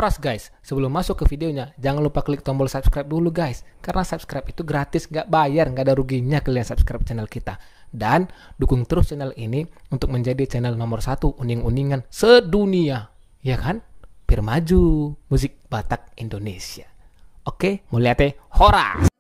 Horas guys, sebelum masuk ke videonya, jangan lupa klik tombol subscribe dulu guys. Karena subscribe itu gratis, nggak bayar, nggak ada ruginya kalian subscribe channel kita. Dan dukung terus channel ini untuk menjadi channel nomor 1 uning-uningan sedunia. Ya kan? Biar maju musik Batak Indonesia. Oke, mulai teh Horas.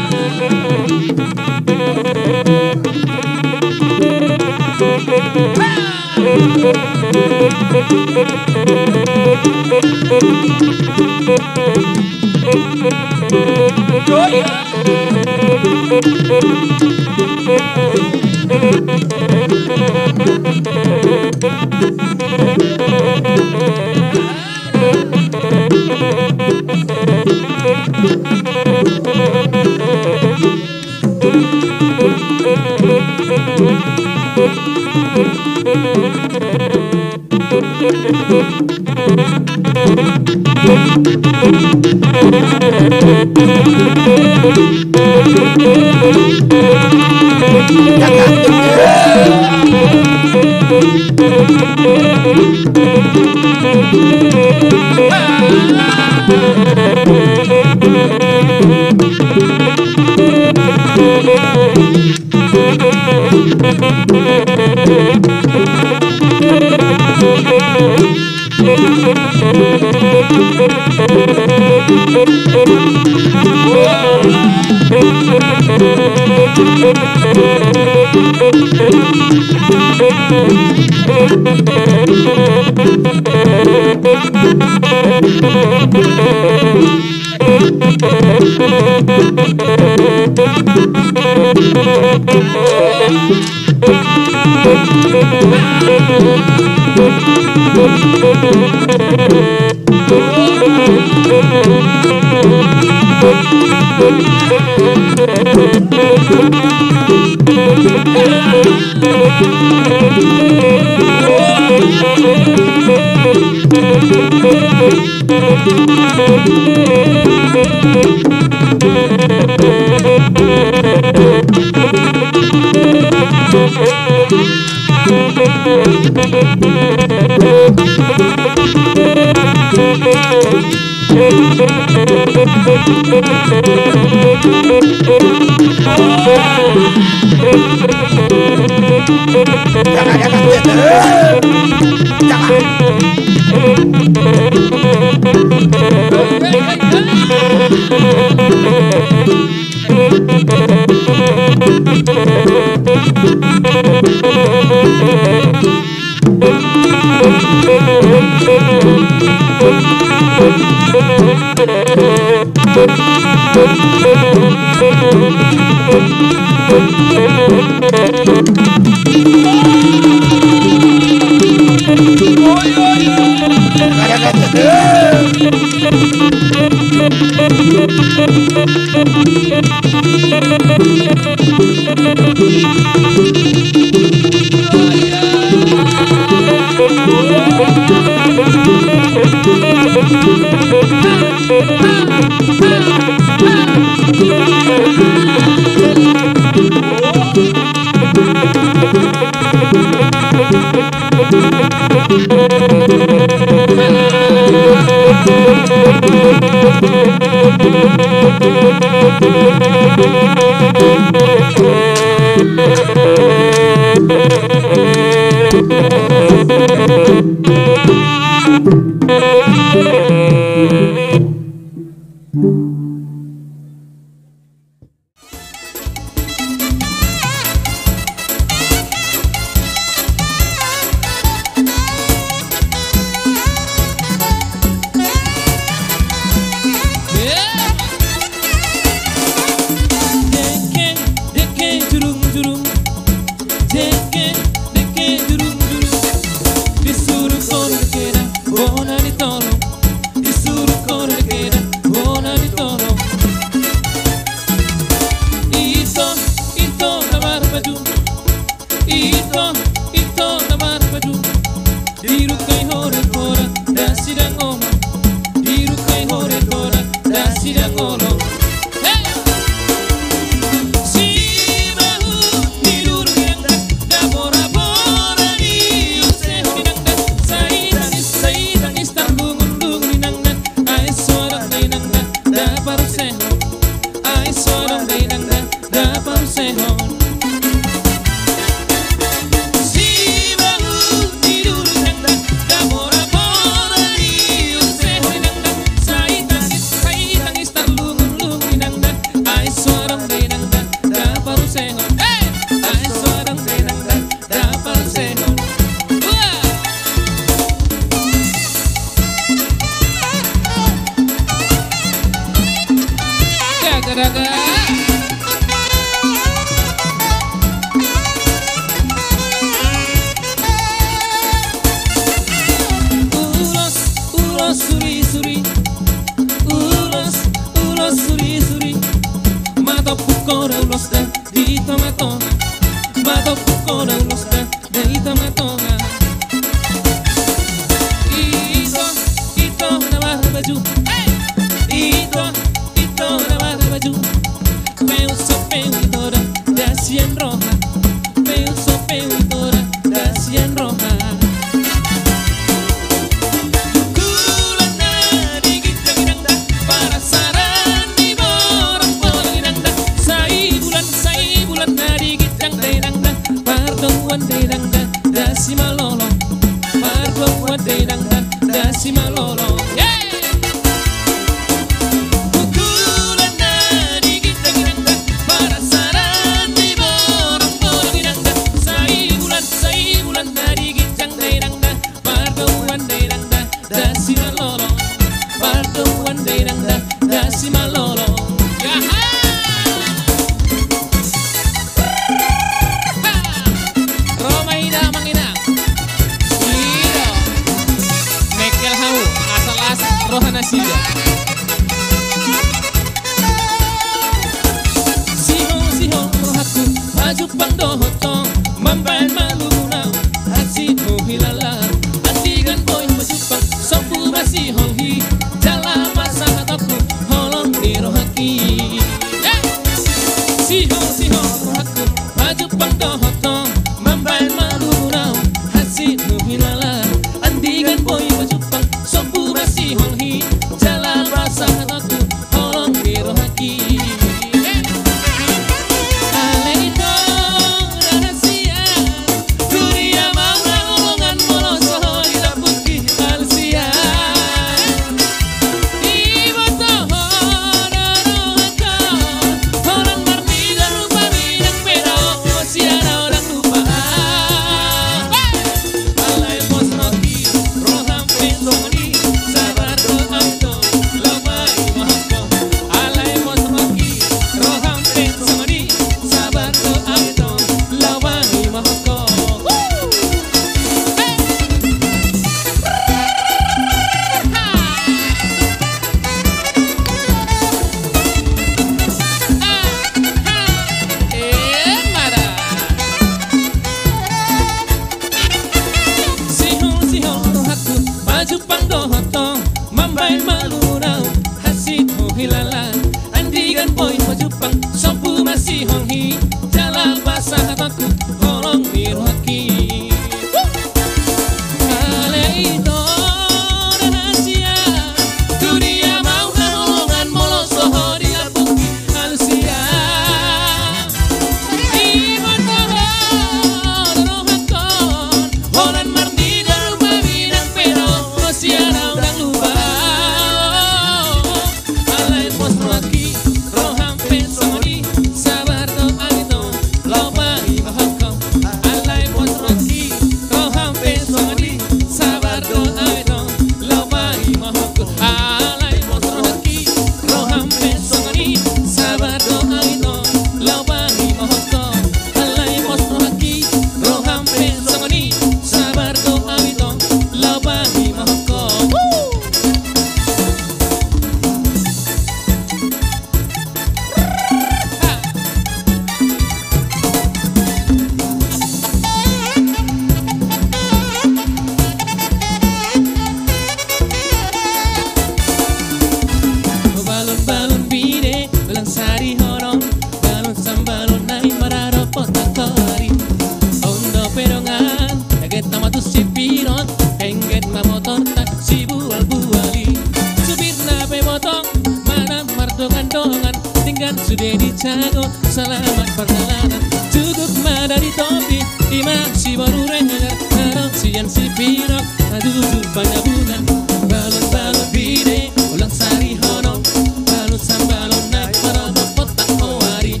perongan Daget nama tu si pirot Engget ma motor taksi bual-buali Supir nape motong Mana mardongan-dongan Tinggal sudah dicago Selamat perjalanan Cukup ma dari topi Ima si baru rengar Narok sian si pirot Aduh banyak bulan Balon-balon bide Ulang sari hono Balon sambalon naik marabot potak mawari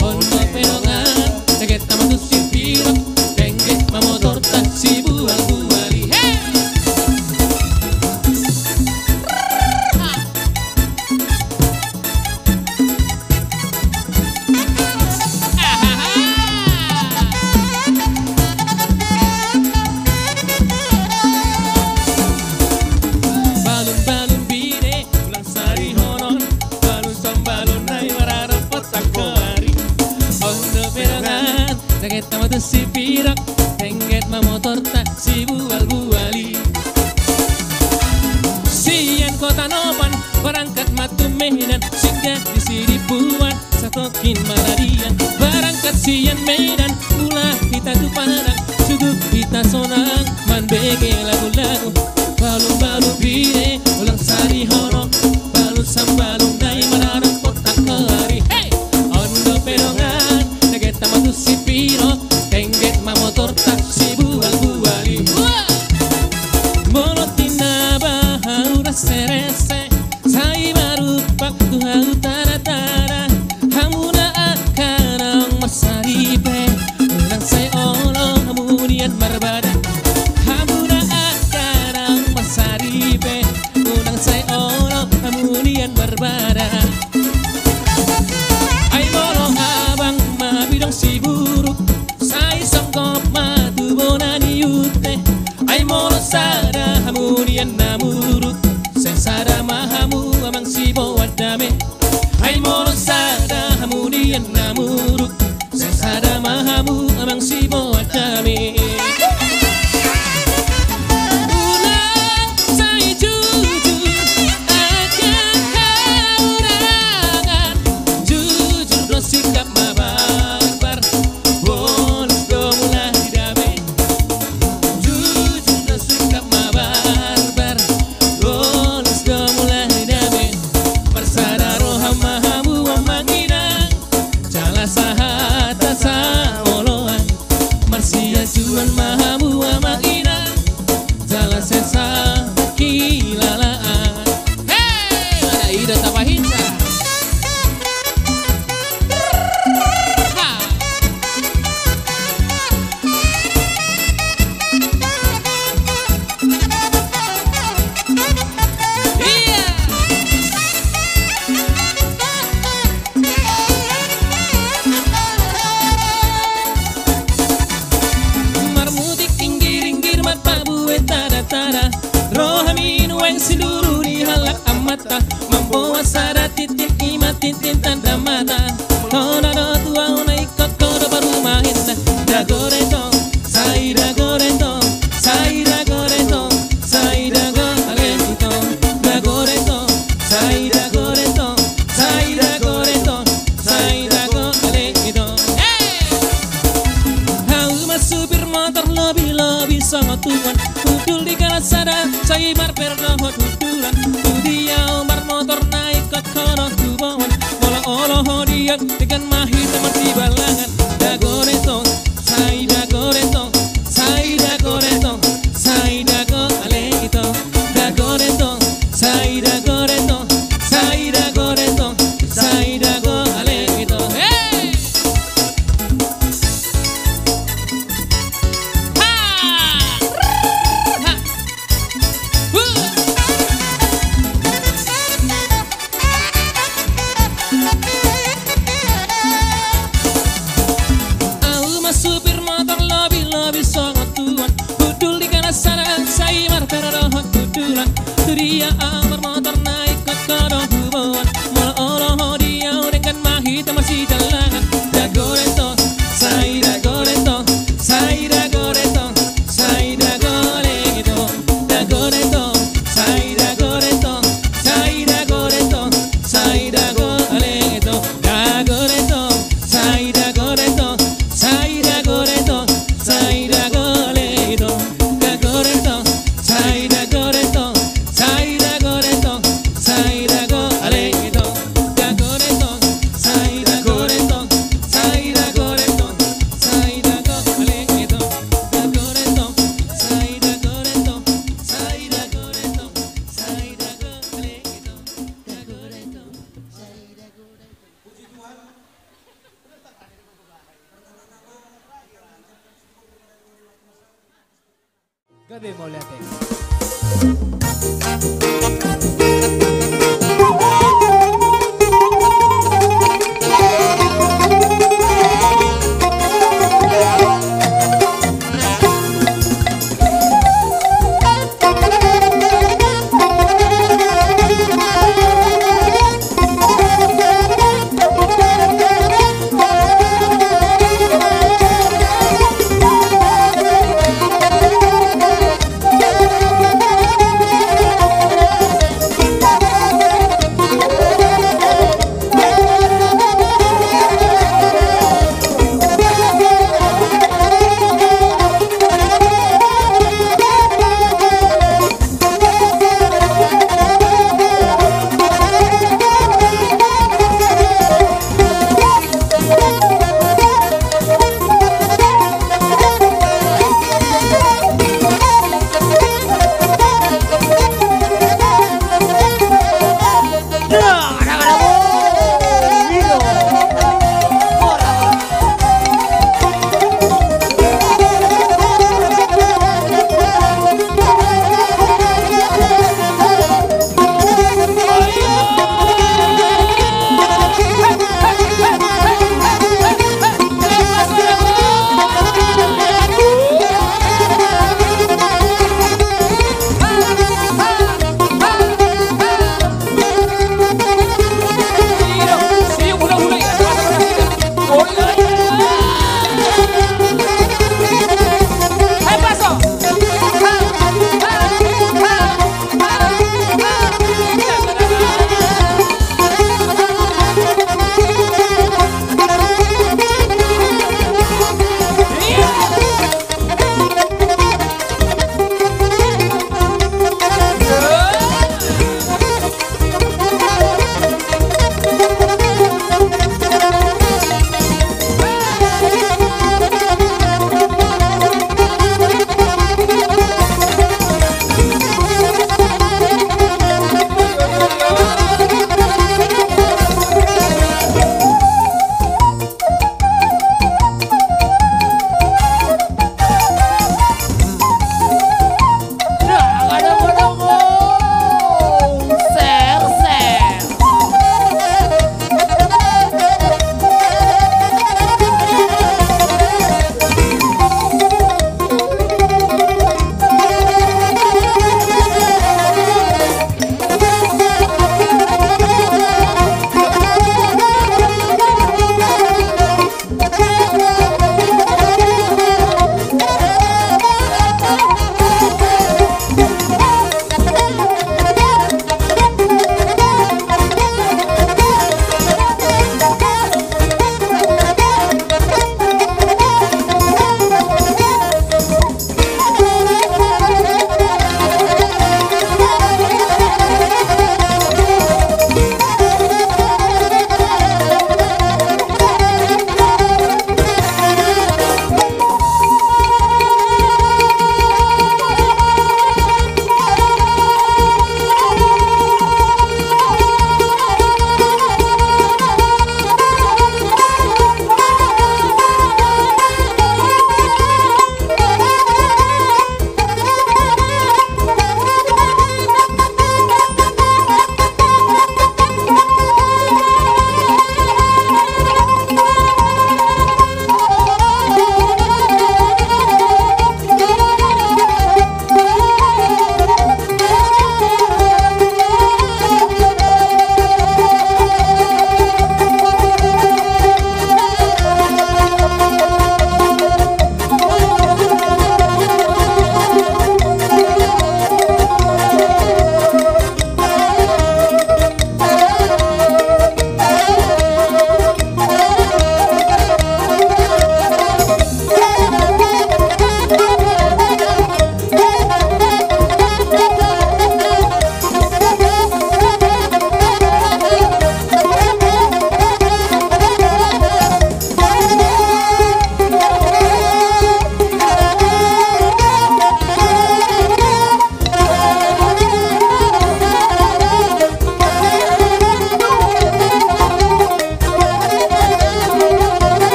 Ono perongan Daget nama tu si pirot Engget ma motor taksi bual-buali Hey! Balon-balon bide Ulang sari honon Balon sambalon naik marabot potak mawari Ono perongan Daget nama tu si pirot Engget ma motor taksi bual-buali Sian kota Nopan Berangkat matu Medan Singgah di sini buat Satokin Maradian Berangkat sian Medan Ulah kita tu Padang Cukup kita sonang Man bege lagu-lagu Balon-balon bide Ulang sari hono Balon sambalon dai mararang kotak kelari Hey! Ondo perongan Daget nama tu si piro Engget ma motor taksi bual-buali Molotina bahauras serese Sai marupak tuhau tara-tara Hamuna akarang masaripe Unang say olong hamunian marbada Hamuna akarang masaripe Unang say olong hamunian marbada Ay molong abang mabidong si buruk Sai songkop matu bonani yute Ay molo sada hamunian namurut Sensada mahamu amang si bawadame Ay molo sada hamunian namurut Sensada mahamu amang si bawadame Ulang say jujur akan kaurangan Jujur do sikap mabarbar Bolos do mulai dame Jujur do sikap mabarbar Bolos do mulai dame Bersada roham mahamu amanginang Jala sahata sa oloan Marsia juan mahamu amanginang Jala sesa kilalaan Hey! Ada ida tapahinsa Ha! Iya! Marmutik inggir-inggir mata buwe tara-tara Rohamin weng sinduru di halak amata Membawa sada titik ima tintin tanda mata Nona do tua una ikut kodo baru mahin Dagoretong, sai dagoretong Sai dagoretong, sai dagoretong Dagoretong, sai dagoretong Sai dagoretong, sai dagoretong Hey! Hau masupir motor lobi-lobi sama tuan Kudul di kalasada, saya mar pernohot hudulan Kudiau mar motor naik ke kono tubawan Olah-olah hodiak dengan mahir teman di balangan Dagoretong, sai dagoretong Sai dagoretong, sai dagoretong Dagoretong, sai dagoretong Sai dagoretong, sai dagoretong Hey! Ha! Ha! Gede mau lihat ya.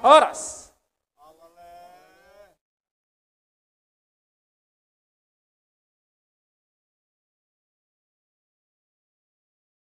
Horas.